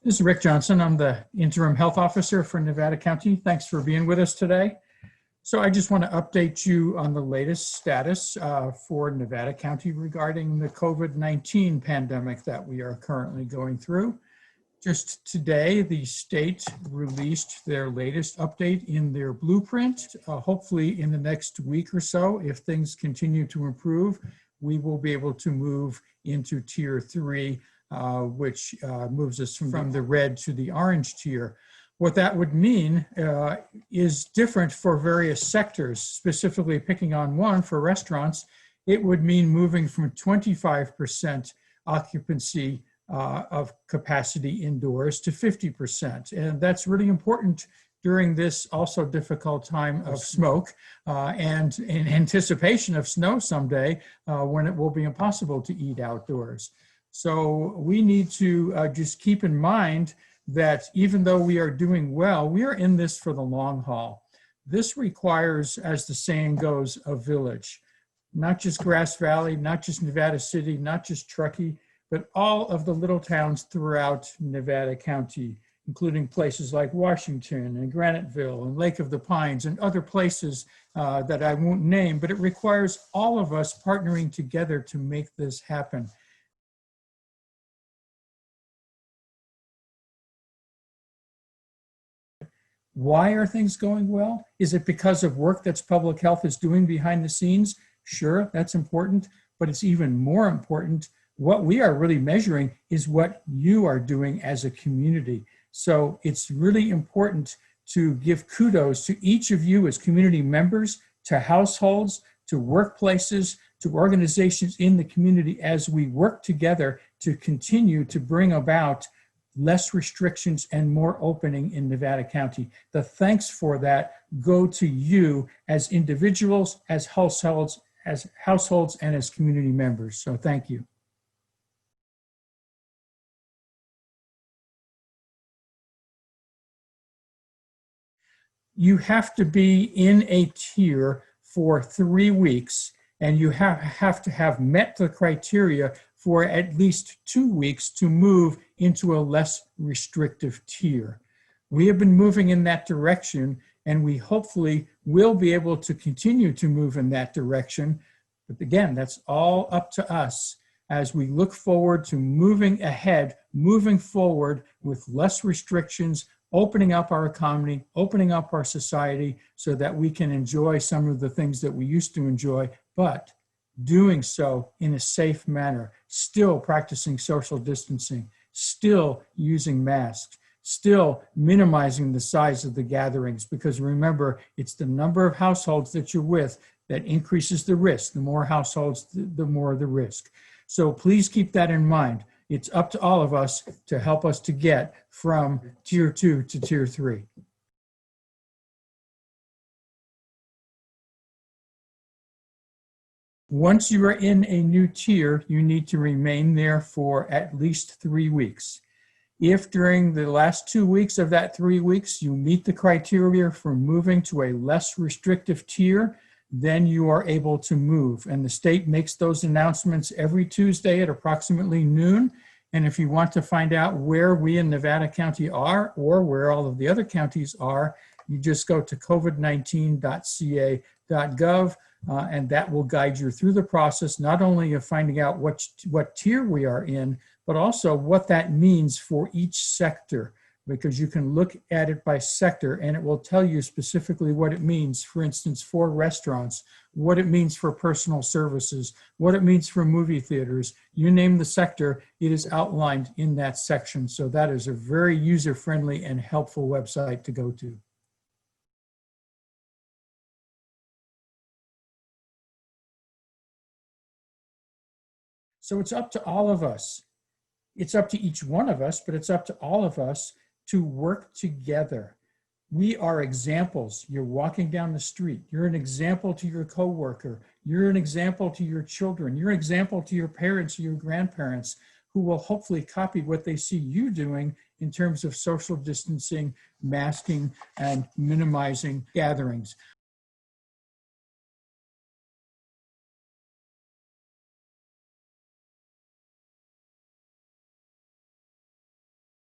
This is Rick Johnson. I'm the Interim Health Officer for Nevada County. Thanks for being with us today. So I just want to update you on the latest status for Nevada County regarding the COVID-19 pandemic that we are currently going through. Just today, the state released their latest update in their blueprint. Hopefully in the next week or so, if things continue to improve, we will be able to move into Tier 3, which moves us from the red to the orange tier. What that would mean is different for various sectors. Specifically picking on one, for restaurants, it would mean moving from 25% occupancy of capacity indoors to 50%. And that's really important during this also difficult time of smoke and in anticipation of snow someday when it will be impossible to eat outdoors. So we need to just keep in mind that even though we are doing well, we are in this for the long haul. This requires, as the saying goes, a village. Not just Grass Valley, not just Nevada City, not just Truckee, but all of the little towns throughout Nevada County, including places like Washington and Graniteville and Lake of the Pines and other places that I won't name, but it requires all of us partnering together to make this happen. Why are things going well? Is it because of work that's public health is doing behind the scenes? Sure, that's important, but it's even more important. What we are really measuring is what you are doing as a community. So it's really important to give kudos to each of you as community members, to households, to workplaces, to organizations in the community as we work together to continue to bring about less restrictions and more opening in Nevada County. The thanks for that go to you as individuals, as households, and as community members. So thank you. You have to be in a tier for 3 weeks, and you have to have met the criteria for at least 2 weeks to move into a less restrictive tier. We have been moving in that direction, and we hopefully will be able to continue to move in that direction. But again, that's all up to us as we look forward to moving ahead, moving forward with less restrictions, opening up our economy, opening up our society so that we can enjoy some of the things that we used to enjoy, but doing so in a safe manner, still practicing social distancing, still using masks, still minimizing the size of the gatherings, because remember, it's the number of households that you're with that increases the risk. The more households, the more the risk. So please keep that in mind. It's up to all of us to help us to get from Tier 2 to Tier 3. Once you are in a new tier, you need to remain there for at least 3 weeks. If during the last 2 weeks of that 3 weeks, you meet the criteria for moving to a less restrictive tier, then you are able to move. And the state makes those announcements every Tuesday at approximately noon. And if you want to find out where we in Nevada County are or where all of the other counties are, you just go to covid19.ca.gov. And that will guide you through the process, not only of finding out what tier we are in, but also what that means for each sector, because you can look at it by sector and it will tell you specifically what it means, for instance, for restaurants, what it means for personal services, what it means for movie theaters. You name the sector, it is outlined in that section. So that is a very user-friendly and helpful website to go to. So it's up to all of us. It's up to each one of us, but it's up to all of us to work together. We are examples. You're walking down the street. You're an example to your coworker. You're an example to your children. You're an example to your parents or your grandparents who will hopefully copy what they see you doing in terms of social distancing, masking, and minimizing gatherings.